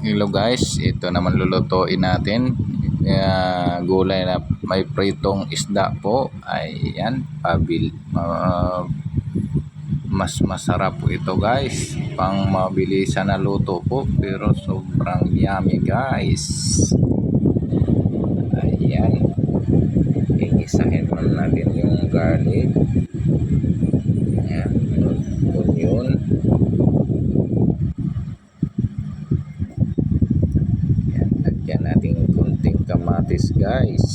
Hello guys, ito naman lulutuin natin. Gulay na may pritong isda po. Ayan, mas masarap po ito guys. Pang mabilisan na luto po pero sobrang yummy guys. Ayan, igisahin muna natin yung garlic. Ayan, onion. Lagyan natin konting kamatis guys.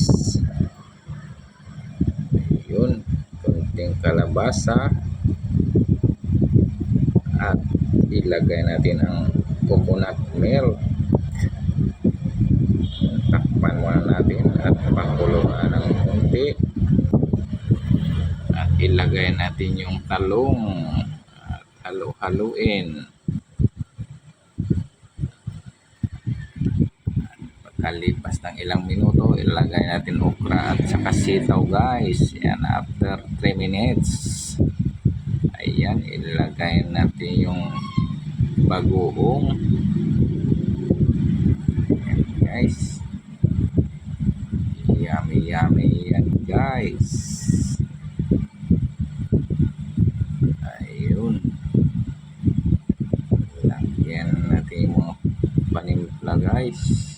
Yun, konting kalabasa. At ilagay natin ang coconut milk. Takpan muna natin at pakuluan ng konti. At ilagay natin yung talong. At halo-haluin. Pagkalipas ng ilang minuto, ilagay natin okra at saka sitaw guys. Yan, after 3 minutes. Ayan, ilagay natin yung bagoong. Ayan guys. Yummy yan guys. Ayun. Lagyan natin yung mga panimpla guys.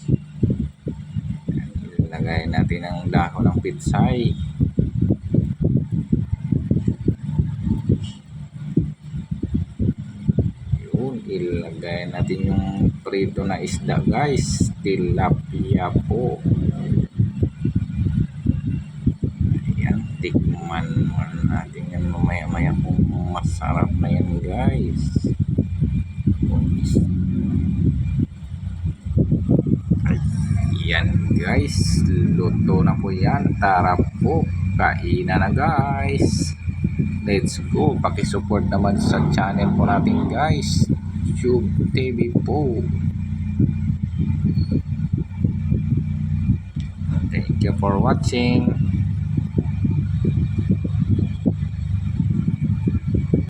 Ilagay natin ang dahon ng pitsay. Ilagay natin yung prito na isda guys, tilapia po. Ayan, tikman natin yan mamaya kung masarap na yan guys. Ayan guys, luto na po yan. Tara po, kainan na guys. Let's go, pakisupport naman sa channel po natin guys, YouTube TV po. Thank you for watching.